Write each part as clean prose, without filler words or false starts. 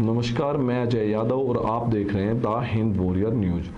नमस्कार, मैं अजय यादव और आप देख रहे हैं the Hind warrior news.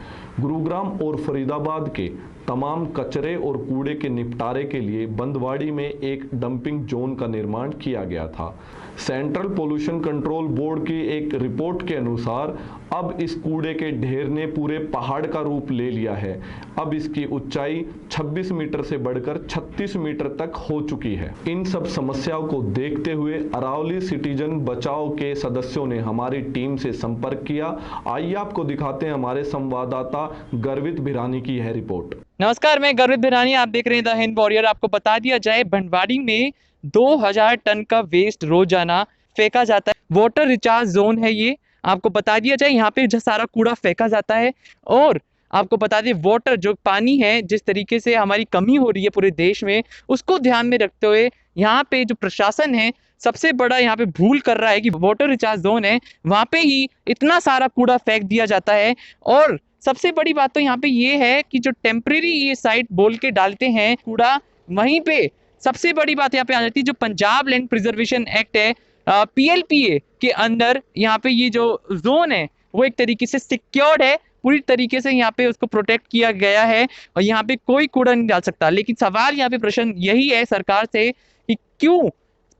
Gurugram और फरीदाबाद के तमाम कचरे और कूड़े के निपटारे के लिए बंदवाड़ी में एक डंपिंग जोन का निर्माण किया गया था। सेंट्रल पोल्यूशन कंट्रोल बोर्ड की एक रिपोर्ट के अनुसार अब इस कूड़े के ढेर ने पूरे पहाड़ का रूप ले लिया है। अब इसकी ऊंचाई 26 मीटर से बढ़कर 36 मीटर तक हो चुकी है। इन सब समस्याओं को देखते हुए अरावली सिटीजन बचाओ के सदस्यों ने हमारी टीम से संपर्क किया। आइए आपको दिखाते हैं हमारे संवाददाता गर्वित भिरानी की यह रिपोर्ट। नमस्कार, मैं गर्वित भिरानी, आप देख रहे हैं द हिंद वॉरियर। आपको बता दिया जाए, बंटवाड़ी में 2000 टन का वेस्ट रोजाना फेंका जाता है। वाटर रिचार्ज जोन है ये। आपको बता दिया जाए, यहाँ पे जो सारा कूड़ा फेंका जाता है। और आपको बता दें, वाटर जो पानी है, जिस तरीके से हमारी कमी हो रही है पूरे देश में, उसको ध्यान में रखते हुए यहाँ पे जो प्रशासन है सबसे बड़ा यहाँ पे भूल कर रहा है कि वाटर रिचार्ज जोन है, वहाँ पे ही इतना सारा कूड़ा फेंक दिया जाता है। और सबसे बड़ी बात तो यहाँ पे ये है कि जो टेम्परेरी ये साइट बोल के डालते हैं कूड़ा, वहीं पे सबसे बड़ी बात यहाँ पे आ जाती है, जो पंजाब लैंड प्रिजर्वेशन एक्ट है, PLPA के अंदर यहाँ पे ये जो जोन है वो एक तरीके से सिक्योर्ड है, पूरी तरीके से यहाँ पे उसको प्रोटेक्ट किया गया है और यहाँ पे कोई कूड़ा नहीं डाल सकता। लेकिन सवाल यहाँ पे प्रश्न यही है सरकार से कि क्यों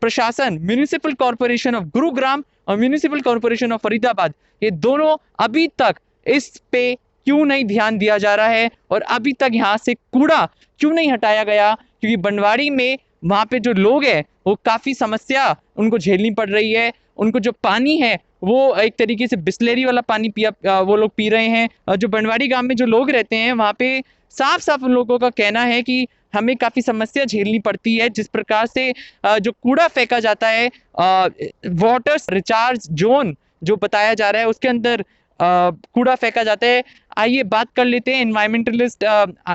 प्रशासन, म्यूनिसिपल कॉर्पोरेशन ऑफ गुरुग्राम और म्यूनिसिपल कॉर्पोरेशन ऑफ फरीदाबाद, ये दोनों अभी तक इस पे क्यों नहीं ध्यान दिया जा रहा है और अभी तक यहाँ से कूड़ा क्यों नहीं हटाया गया। क्योंकि बनवाड़ी में वहाँ पे जो लोग हैं वो काफ़ी समस्या उनको झेलनी पड़ रही है। उनको जो पानी है वो एक तरीके से बिस्लेरी वाला पानी वो लोग पी रहे हैं। जो बनवाड़ी गांव में जो लोग रहते हैं वहाँ पे साफ साफ उन लोगों का कहना है कि हमें काफ़ी समस्या झेलनी पड़ती है। जिस प्रकार से जो कूड़ा फेंका जाता है, वाटर रिचार्ज जोन जो बताया जा रहा है उसके अंदर कूड़ा फेंका जाता है। आइए बात कर लेते हैं एनवायरमेंटलिस्ट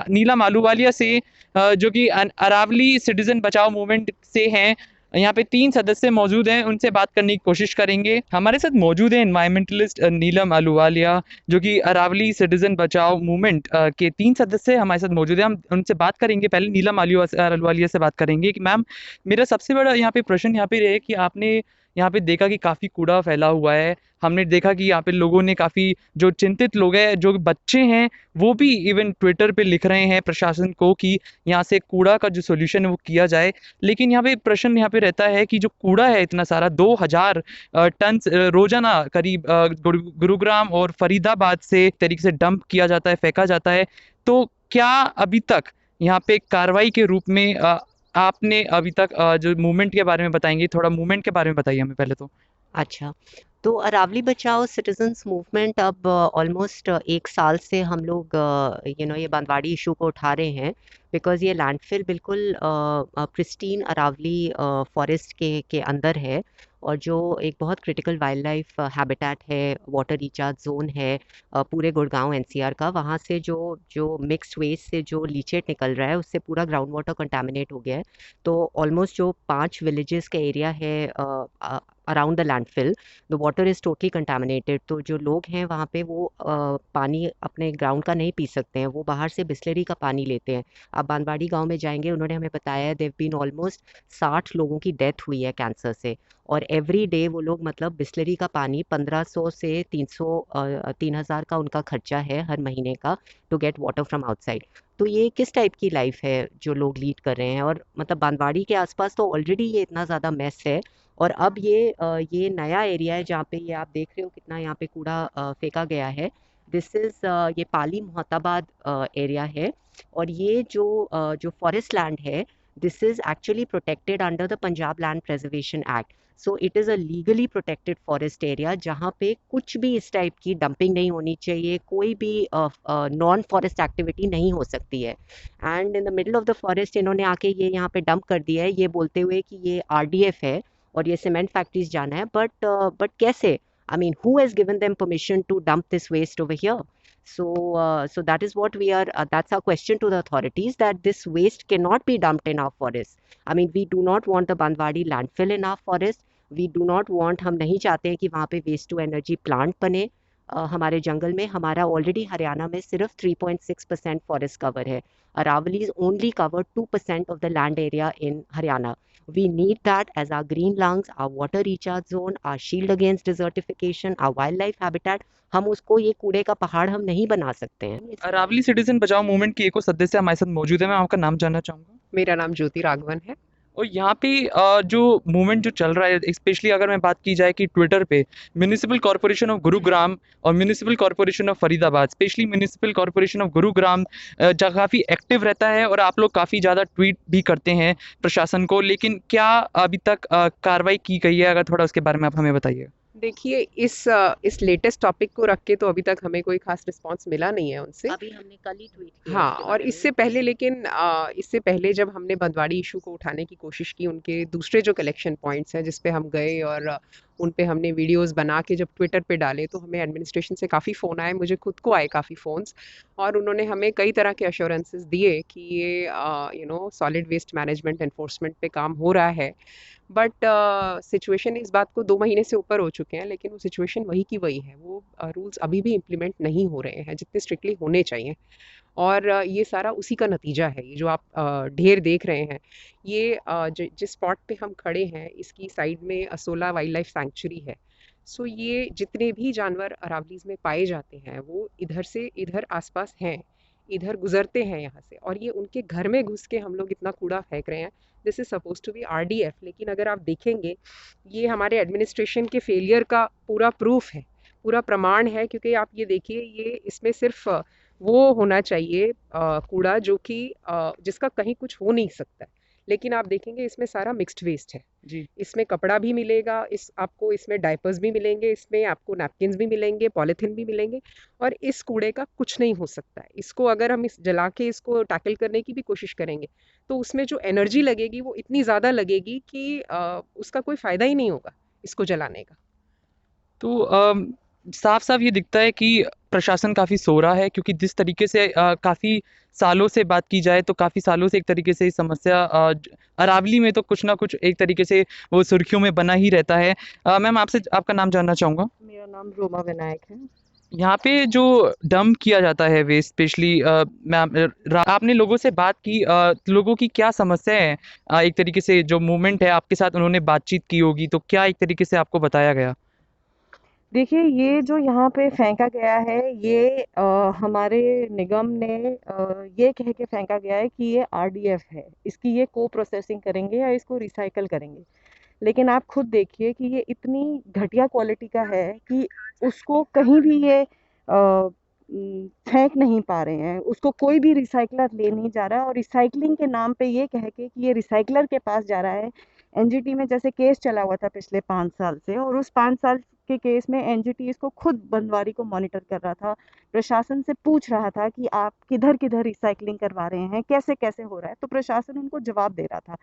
नीलम आलूवालिया से, जो कि अरावली सिटीजन बचाओ मूवमेंट से हैं। यहाँ पे 3 सदस्य मौजूद हैं, उनसे बात करने की कोशिश करेंगे। हमारे साथ मौजूद है एनवायरमेंटलिस्ट नीलम आलूवालिया, जो कि अरावली सिटीजन बचाओ मूवमेंट के 3 सदस्य हमारे साथ मौजूद हैं। हम उनसे बात करेंगे। पहले नीलम आलूवालिया से बात करेंगे कि मैम, मेरा सबसे बड़ा यहाँ पे प्रश्न यहाँ पे रहे कि आपने यहाँ पे देखा कि काफ़ी कूड़ा फैला हुआ है। हमने देखा कि यहाँ पे लोगों ने काफ़ी, जो चिंतित लोग हैं, जो बच्चे हैं, वो भी इवन ट्विटर पे लिख रहे हैं प्रशासन को कि यहाँ से कूड़ा का जो सोल्यूशन है वो किया जाए। लेकिन यहाँ पे प्रश्न यहाँ पे रहता है कि जो कूड़ा है इतना सारा 2000 टन रोजाना करीब गुरुग्राम और फरीदाबाद से एक तरीके से डंप किया जाता है, फेंका जाता है। तो क्या अभी तक यहाँ पे कार्रवाई के रूप में आपने अभी तक जो मूवमेंट के बारे में बताएंगे, थोड़ा मूवमेंट के बारे में बताइए हमें पहले तो। अच्छा, तो अरावली बचाओ सिटीजन्स मूवमेंट अब ऑलमोस्ट 1 साल से हम लोग ये बांदवाड़ी इशू को उठा रहे हैं, बिकॉज ये लैंडफिल बिल्कुल प्रिस्टीन अरावली फॉरेस्ट के अंदर है, और जो एक बहुत क्रिटिकल वाइल्ड लाइफ हैबिटेट है, वाटर रिचार्ज जोन है पूरे गुड़गांव NCR का। वहाँ से जो जो मिक्स्ड वेस्ट से जो लीचेट निकल रहा है उससे पूरा ग्राउंड वाटर कंटामिनेट हो गया है। तो ऑलमोस्ट जो 5 विलेजेस का एरिया है around the landfill, the water is totally contaminated. तो जो लोग हैं वहाँ पे वो पानी अपने ग्राउंड का नहीं पी सकते हैं, वो बाहर से बिस्लरी का पानी लेते हैं। आप बांदवाड़ी गांव में जाएंगे, उन्होंने हमें बताया देव बीन ऑलमोस्ट 60 लोगों की डेथ हुई है कैंसर से। और एवरी डे वो लोग मतलब बिस्लरी का पानी 1500 से 3000 का उनका खर्चा है हर महीने का, to get water from outside. तो ये किस टाइप की लाइफ है जो लोग लीड कर रहे हैं। और मतलब बांदवाड़ी के आसपास तो ऑलरेडी ये इतना ज़्यादा मेस है, और अब ये नया एरिया है जहाँ पे ये आप देख रहे हो कितना यहाँ पे कूड़ा फेंका गया है। दिस इज़ ये पाली मोहताबाद एरिया है, और ये जो फॉरेस्ट लैंड है, this is actually protected under the Punjab land preservation act. So it is a legally protected forest area जहाँ पे कुछ भी इस टाइप की डंपिंग नहीं होनी चाहिए, कोई भी नॉन फॉरेस्ट एक्टिविटी नहीं हो सकती है। And in the middle of the forest इन्होंने आके ये यहाँ पे डंप कर दिया है, ये बोलते हुए कि ये RDF है और ये सीमेंट फैक्ट्रीज जाना है। बट कैसे? I mean, who has given them permission to dump this waste over here? So that is what we are. That's our question to the authorities, that this waste cannot be dumped in our forest. I mean, we do not want the Bandwadi landfill in our forest. We do not want. हम नहीं चाहते हैं कि वहाँ पे waste to energy plant बने हमारे जंगल में। हमारा ऑलरेडी हरियाणा में सिर्फ 3.6% फॉरेस्ट कवर है। Aravali's only cover 2% of the land area in Haryana. We need that as our green lungs, our water recharge zone, our shield against desertification, our wildlife habitat. हम उसको ये कूड़े का पहाड़ हम नहीं बना सकते हैं। अरावली सिटीजन बचाओ मूवमेंट की एक और सदस्य हमारे साथ मौजूद है, मैं आपका नाम जानना चाहूँगा। मेरा नाम ज्योति राघवन है। और यहाँ पे जो मूवमेंट जो चल रहा है, स्पेशली अगर मैं बात की जाए कि ट्विटर पे म्यूनिसिपल कॉरपोरेशन ऑफ गुरुग्राम और municipal corporation of Faridabad, specially municipal corporation of Gurugram काफ़ी एक्टिव रहता है और आप लोग काफ़ी ज़्यादा ट्वीट भी करते हैं प्रशासन को, लेकिन क्या अभी तक कार्रवाई की गई है? अगर थोड़ा उसके बारे में आप हमें बताइए। देखिए, इस लेटेस्ट टॉपिक को रख के तो अभी तक हमें कोई खास रिस्पांस मिला नहीं है उनसे। अभी हमने कल ही ट्वीट किया हाँ, इसके और बारे में। इससे पहले लेकिन इससे पहले जब हमने बंदवाड़ी इशू को उठाने की कोशिश की, उनके दूसरे जो कलेक्शन पॉइंट्स हैं जिस पे हम गए और उन पे हमने वीडियोस बना के जब ट्विटर पे डाले, तो हमें एडमिनिस्ट्रेशन से काफ़ी फ़ोन आए, मुझे खुद को आए काफ़ी फ़ोन्स, और उन्होंने हमें कई तरह के अश्योरेंसेस दिए कि ये सॉलिड वेस्ट मैनेजमेंट एनफोर्समेंट पे काम हो रहा है। बट सिचुएशन इस बात को 2 महीने से ऊपर हो चुके हैं, लेकिन वो सिचुएशन वही की वही है। वो रूल्स अभी भी इम्प्लीमेंट नहीं हो रहे हैं जितने स्ट्रिक्टली होने चाहिए, और ये सारा उसी का नतीजा है। ये जो आप ढेर देख रहे हैं, ये जिस स्पॉट पे हम खड़े हैं, इसकी साइड में असोला वाइल्ड लाइफ सैंक्चुरी है। सो ये जितने भी जानवर अरावलीज में पाए जाते हैं, वो इधर से इधर आसपास हैं, इधर गुजरते हैं यहाँ से, और ये उनके घर में घुस के हम लोग इतना कूड़ा फेंक रहे हैं। This is suppose to be RDF, लेकिन अगर आप देखेंगे, ये हमारे एडमिनिस्ट्रेशन के फेलियर का पूरा प्रूफ है, पूरा प्रमाण है। क्योंकि आप ये देखिए, ये इसमें सिर्फ वो होना चाहिए कूड़ा जो कि जिसका कहीं कुछ हो नहीं सकता है, लेकिन आप देखेंगे इसमें सारा मिक्स्ड वेस्ट है जी। इसमें कपड़ा भी मिलेगा, आपको इसमें डायपर्स भी मिलेंगे, इसमें आपको नैपकिन्स भी मिलेंगे, पॉलीथीन भी मिलेंगे, और इस कूड़े का कुछ नहीं हो सकता है। इसको अगर हम जला के इसको टैकल करने की भी कोशिश करेंगे, तो उसमें जो एनर्जी लगेगी वो इतनी ज़्यादा लगेगी कि उसका कोई फ़ायदा ही नहीं होगा इसको जलाने का। तो साफ साफ ये दिखता है कि प्रशासन काफ़ी सो रहा है, क्योंकि जिस तरीके से काफ़ी सालों से बात की जाए तो काफ़ी सालों से एक तरीके से इस समस्या अरावली में तो कुछ ना कुछ एक तरीके से वो सुर्खियों में बना ही रहता है। मैम, आपसे आपका नाम जानना चाहूँगा। मेरा नाम रोमा विनायक है। यहाँ पे जो डंप किया जाता है वेस्ट, स्पेशली मैम, आपने लोगों से बात की, लोगों की क्या समस्या है? एक तरीके से जो मूवमेंट है आपके साथ उन्होंने बातचीत की होगी, तो क्या एक तरीके से आपको बताया गया? देखिए, ये जो यहाँ पे फेंका गया है, ये हमारे निगम ने ये कह के फेंका गया है कि ये RDF है, इसकी ये को प्रोसेसिंग करेंगे या इसको रिसाइकल करेंगे। लेकिन आप खुद देखिए कि ये इतनी घटिया क्वालिटी का है कि उसको कहीं भी ये फेंक नहीं पा रहे हैं, उसको कोई भी रिसाइकलर ले नहीं जा रहा है, और रिसाइकलिंग के नाम पे ये कह के कि ये रिसाइकलर के पास जा रहा है। NGT में जैसे केस चला हुआ था पिछले 5 साल से, और उस 5 साल के केस में NGT इसको खुद बंदवाड़ी को मॉनिटर कर रहा था, प्रशासन से पूछ रहा था कि आप किधर किधर रिसाइकलिंग करवा रहे हैं, कैसे कैसे हो रहा है, तो प्रशासन उनको जवाब दे रहा था।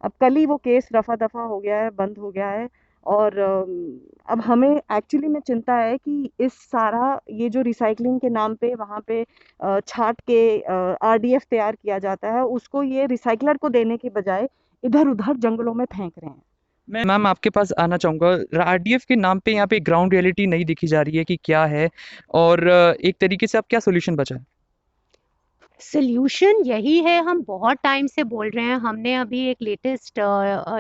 अब कल ही वो केस रफा दफा हो गया है, बंद हो गया है, और अब हमें एक्चुअली में चिंता है कि इस सारा ये जो रिसाइकलिंग के नाम पे वहाँ पे छाट के RDF तैयार किया जाता है, उसको ये रिसाइकलर को देने की बजाय इधर उधर जंगलों में फेंक रहे हैं। मैं मैम आपके पास आना चाहूँगा। RDF के नाम पे यहाँ पे ग्राउंड रियलिटी नहीं दिखी जा रही है कि क्या है, और एक तरीके से आप क्या सोल्यूशन बचा है? सोल्यूशन यही है, हम बहुत टाइम से बोल रहे हैं। हमने अभी एक लेटेस्ट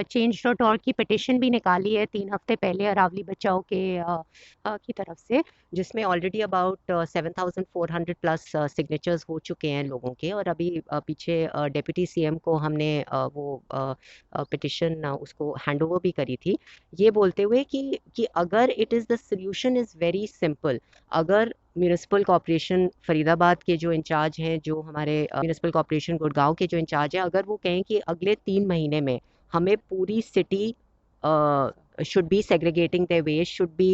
Change.org की पिटिशन भी निकाली है 3 हफ्ते पहले अरावली बचाओ की तरफ से, जिसमें ऑलरेडी अबाउट 7,400 प्लस सिग्नेचर्स हो चुके हैं लोगों के। और अभी पीछे डेप्यूटी CM को हमने वो पिटिशन उसको हैंड ओवर भी करी थी, ये बोलते हुए कि अगर it is the solution is very simple. अगर म्यूनिसिपल कॉर्पोरेशन फरीदाबाद के जो इंचार्ज हैं, जो हमारे म्यूनिसिपल कॉर्पोरेशन गुड़गांव के जो इंचार्ज हैं, अगर वो कहें कि अगले 3 महीने में हमें पूरी city should be segregating their waste, should be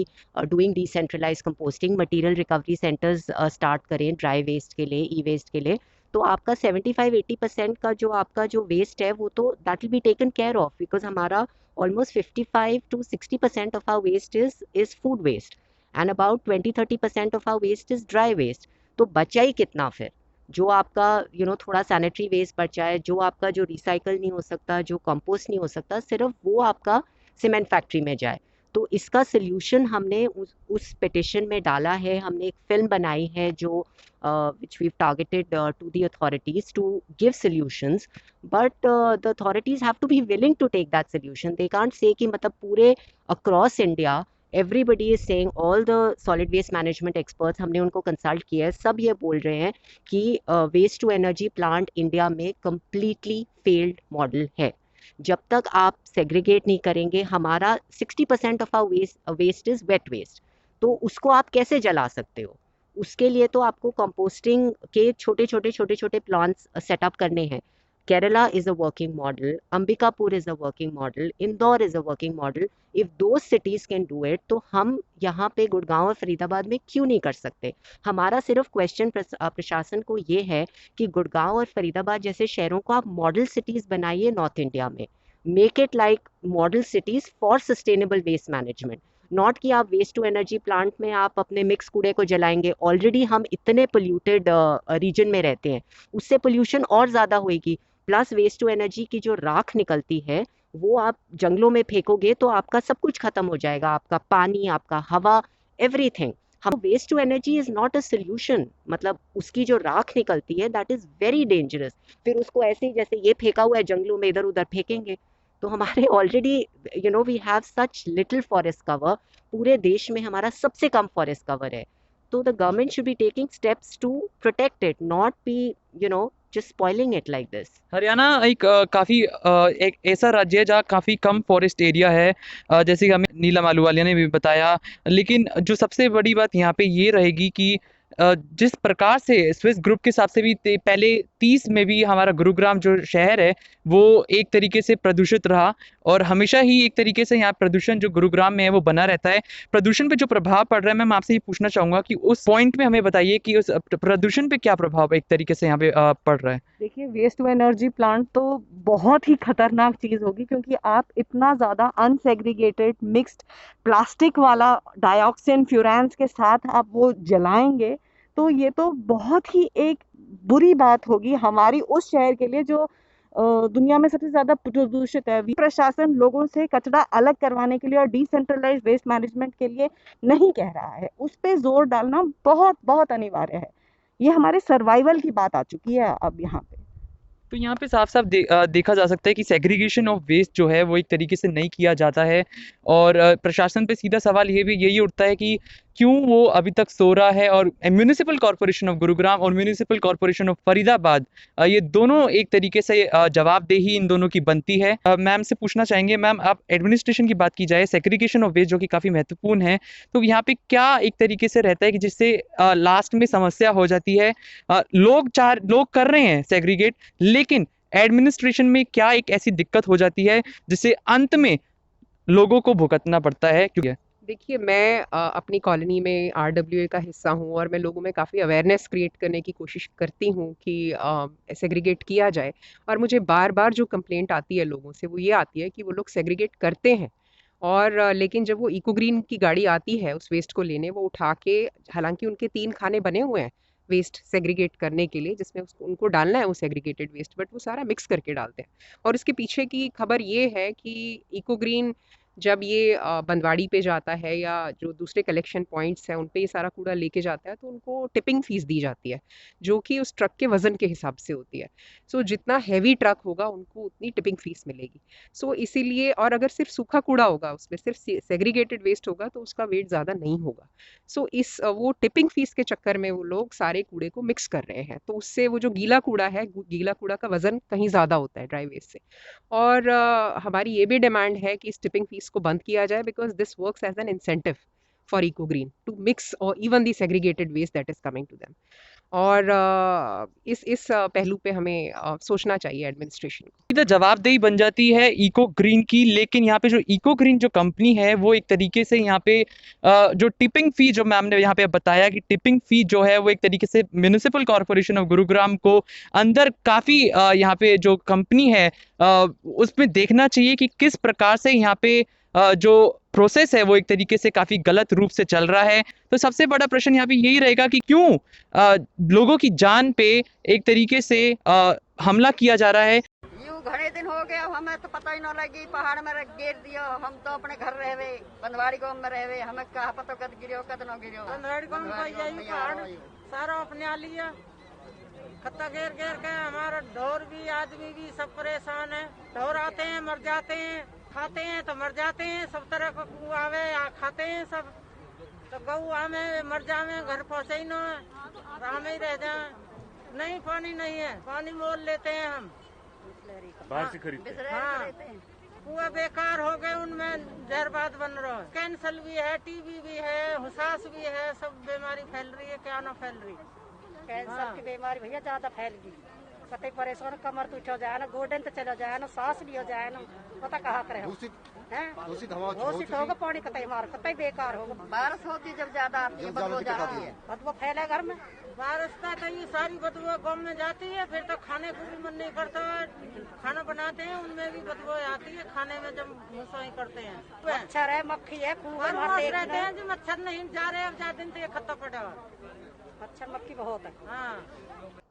doing decentralized composting, material recovery centers start करें ड्राई वेस्ट के लिए, ई-वेस्ट के लिए, तो आपका 75-80% का जो आपका जो वेस्ट है वो तो that will be taken care of, because हमारा almost 55 to 60% of our waste is food waste, and about 20-30% of our waste is dry waste. तो बचा ही कितना फिर? जो आपका थोड़ा सैनिटरी वेस्ट बचा है, जो आपका जो रिसाइकल नहीं हो सकता, जो कंपोस्ट नहीं हो सकता, सिर्फ वो आपका सीमेंट फैक्ट्री में जाए। तो इसका सल्यूशन हमने उस पिटिशन में डाला है। हमने एक फिल्म बनाई है जो which we've targeted to the authorities to give solutions, but the authorities have to be willing to take that solution. They can't say कि मतलब पूरे across India everybody is saying, all the solid waste management experts हमने उनको consult किया है, सब ये बोल रहे हैं कि waste to energy plant India में completely failed मॉडल है। जब तक आप सेग्रीगेट नहीं करेंगे, हमारा 60% of our waste is wet waste, तो उसको आप कैसे जला सकते हो? उसके लिए तो आपको कंपोस्टिंग के छोटे छोटे प्लांट्स सेटअप करने हैं। Kerala is a working model, Ambikapur is a working model, Indore is a working model. If दो सिटीज कैन डू इट, तो हम यहाँ पे गुड़गांव और फरीदाबाद में क्यों नहीं कर सकते? हमारा सिर्फ क्वेश्चन प्रशासन को ये है कि गुड़गांव और फरीदाबाद जैसे शहरों को आप मॉडल सिटीज बनाइए नॉर्थ इंडिया में। Make it like model cities for sustainable waste management, not कि आप वेस्ट टू एनर्जी प्लांट में आप अपने मिक्स कूड़े को जलाएंगे। ऑलरेडी हम इतने पोल्यूटेड रीजन में रहते हैं, उससे पोल्यूशन और ज़्यादा होएगी। प्लस वेस्ट टू एनर्जी की जो राख निकलती है वो आप जंगलों में फेंकोगे तो आपका सब कुछ खत्म हो जाएगा, आपका पानी, आपका हवा, एवरीथिंग। हम waste to energy is not a solution, मतलब उसकी जो राख निकलती है दैट इज वेरी डेंजरस। फिर उसको ऐसे ही जैसे ये फेंका हुआ है जंगलों में इधर उधर फेंकेंगे, तो हमारे already we have such little forest cover, पूरे देश में हमारा सबसे कम फॉरेस्ट कवर है। तो the government should be taking steps to protect it, not be just spoiling it like this. Haryana एक काफ़ी एक ऐसा राज्य है जहाँ काफ़ी कम फॉरेस्ट एरिया है, जैसे कि हमें नीलम आहलूवालिया ने भी बताया। लेकिन जो सबसे बड़ी बात यहाँ पे ये रहेगी कि जिस प्रकार से स्विस ग्रुप के हिसाब से भी पहले 30 में भी हमारा गुरुग्राम जो शहर है वो एक तरीके से प्रदूषित रहा, और हमेशा ही एक तरीके से यहाँ प्रदूषण जो गुरुग्राम में है वो बना रहता है। प्रदूषण पे जो प्रभाव पड़ रहा है, मैं आपसे ये पूछना चाहूँगा कि उस पॉइंट में हमें बताइए कि उस प्रदूषण पे क्या प्रभाव एक तरीके से यहाँ पे पड़ रहा है। देखिए, वेस्ट टू एनर्जी प्लांट तो बहुत ही खतरनाक चीज़ होगी, क्योंकि आप इतना ज़्यादा अनसेग्रीगेटेड मिक्स्ड प्लास्टिक वाला डाइऑक्सिन फ्यूरान्स के साथ आप वो जलाएंगे, तो ये तो बहुत ही एक बुरी बात होगी हमारी उस शहर के लिए जो दुनिया में सबसे ज़्यादा प्रदूषित है। प्रशासन लोगों से कचरा अलग करवाने के लिए और डिसेंट्रलाइज वेस्ट मैनेजमेंट के लिए नहीं कह रहा है, उस पर जोर डालना बहुत बहुत अनिवार्य है। ये हमारे सर्वाइवल की बात आ चुकी है अब यहाँ पे। तो यहाँ पे साफ साफ देखा जा सकता है कि सेग्रीगेशन ऑफ वेस्ट जो है वो एक तरीके से नहीं किया जाता है, और प्रशासन पे सीधा सवाल यही उठता है कि क्यों वो अभी तक सो रहा है। और म्यूनिसिपल कॉरपोरेशन ऑफ गुरुग्राम और म्यूनिसिपल कॉरपोरेशन ऑफ फरीदाबाद, ये दोनों एक तरीके से जवाबदेही इन दोनों की बनती है। मैम से पूछना चाहेंगे, मैम आप एडमिनिस्ट्रेशन की बात की जाए, सेग्रीगेशन ऑफ वेस्ट जो कि काफ़ी महत्वपूर्ण है, तो यहाँ पे क्या एक तरीके से रहता है कि जिससे लास्ट में समस्या हो जाती है? लोग कर रहे हैं सेग्रीगेट, लेकिन एडमिनिस्ट्रेशन में क्या एक ऐसी दिक्कत हो जाती है जिससे अंत में लोगों को भुगतना पड़ता है? क्यों? देखिए, मैं अपनी कॉलोनी में RWA का हिस्सा हूँ और मैं लोगों में काफ़ी अवेयरनेस क्रिएट करने की कोशिश करती हूँ कि सेग्रीगेट किया जाए। और मुझे बार बार जो कंप्लेंट आती है लोगों से वो ये आती है कि वो लोग सेग्रीगेट करते हैं, और लेकिन जब वो इको ग्रीन की गाड़ी आती है उस वेस्ट को लेने, वो उठा के, हालांकि उनके 3 खाने बने हुए हैं वेस्ट सेग्रीगेट करने के लिए जिसमें उनको डालना है वो सेग्रीगेटेड वेस्ट, बट वो सारा मिक्स करके डालते हैं। और इसके पीछे की खबर ये है कि इको ग्रीन जब ये बंदवाड़ी पे जाता है या जो दूसरे कलेक्शन पॉइंट्स हैं उन पे ये सारा कूड़ा लेके जाता है, तो उनको टिपिंग फीस दी जाती है जो कि उस ट्रक के वज़न के हिसाब से होती है। सो जितना हैवी ट्रक होगा उनको उतनी टिपिंग फीस मिलेगी। सो इसीलिए, और अगर सिर्फ सूखा कूड़ा होगा, उसमें सिर्फ सेग्रीगेटेड वेस्ट होगा, तो उसका वेट ज़्यादा नहीं होगा। सो वो टिपिंग फीस के चक्कर में वो लोग सारे कूड़े को मिक्स कर रहे हैं, तो उससे वो जो गीला कूड़ा है, गीला कूड़ा का वज़न कहीं ज़्यादा होता है ड्राई वेस्ट से। और हमारी ये भी डिमांड है कि इस टिपिंग फीस को बंद किया जाए, because this works as an incentive for eco green to mix or even the segregated waste that is coming to them. और इस पहलू पे हमें सोचना चाहिए एडमिनिस्ट्रेशन को। इधर जवाबदेही बन जाती है इको ग्रीन की, लेकिन यहाँ पे जो इको ग्रीन जो कंपनी है वो एक तरीके से यहाँ पे जो टिपिंग फी जो मैम ने यहाँ पे बताया कि टिपिंग फी जो है वो एक तरीके से म्यूनिसिपल कॉरपोरेशन ऑफ गुरुग्राम को अंदर काफ़ी यहाँ पे जो कंपनी है उसमें देखना चाहिए कि किस प्रकार से यहाँ पे जो प्रोसेस है वो एक तरीके से काफ़ी गलत रूप से चल रहा है। तो सबसे बड़ा प्रश्न यहाँ पे यही रहेगा कि क्यों लोगों की जान पे एक तरीके से हमला किया जा रहा है। घने दिन हो गए, हमें तो पता ही न लगी, पहाड़ में गिर दियो। हम तो अपने घर रहे, बंदवाड़ी गाँव में रहे, हमें कहा पता कद गिरो कद न गिरो। बंदवाड़ी गाँव में पहाड़ सारा अपने आ लिया, खत्ता घेर घेर के हमारा ढोर भी आदमी भी सब परेशान है। ढोर आते हैं मर जाते हैं, खाते हैं तो मर जाते हैं, सब तरह का आवे खाते हैं सब। तो गऊ आमे मर जावे, घर पहुँचे ही न, राह में ही रह जाए। नहीं पानी नहीं है, पानी मोल लेते हैं हम बाहर से खरीदते हैं। हाँ, कुआ बेकार हो गए, उनमें जहरबाद बन रहा है। कैंसर भी है, टीबी भी है, हुसास भी है, सब बीमारी फैल रही है। क्या ना फैल रही, कैंसर की बीमारी भैया ज्यादा फैल गई। कतई परेशान, कमर तो उठ जाए ना, गोडन तो चला जाए ना, सांस भी हो जाए ना, पता कहाँ करे घोषित होगा पानी, कतई मार कतई बेकार होगा। बारिश होती जब ज्यादा आती है, बदबू जाती है, बदबू फैले घर में। बारिश का तो ये सारी बदबू गाँव में जाती है, फिर तो खाने को भी मन नहीं करता। खाना बनाते हैं उनमें भी बदबू आती है, खाने में जब मुँह करते हैं। मच्छर है, मक्खी है, रहते हैं जो मच्छर नहीं जा रहे, अब ज्यादा दिन तो ये खत्ता पड़ा, मच्छर मक्खी बहुत है। हाँ,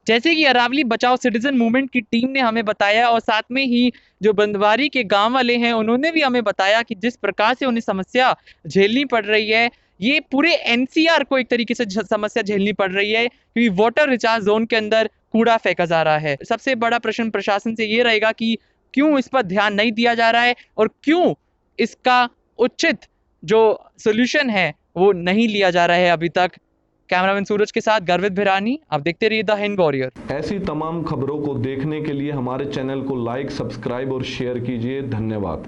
जैसे कि अरावली बचाओ सिटीजन मूवमेंट की टीम ने हमें बताया और साथ में ही जो बंदवाड़ी के गांव वाले हैं उन्होंने भी हमें बताया कि जिस प्रकार से उन्हें समस्या झेलनी पड़ रही है, ये पूरे एनसीआर को एक तरीके से समस्या झेलनी पड़ रही है, क्योंकि वाटर रिचार्ज जोन के अंदर कूड़ा फेंका जा रहा है। सबसे बड़ा प्रश्न प्रशासन से ये रहेगा कि क्यों इस पर ध्यान नहीं दिया जा रहा है और क्यों इसका उचित जो सोल्यूशन है वो नहीं लिया जा रहा है अभी तक। कैमरामैन सूरज के साथ गर्वित भिरानी, आप देखते रहिए द हिंद वॉरियर। ऐसी तमाम खबरों को देखने के लिए हमारे चैनल को लाइक, सब्सक्राइब और शेयर कीजिए। धन्यवाद।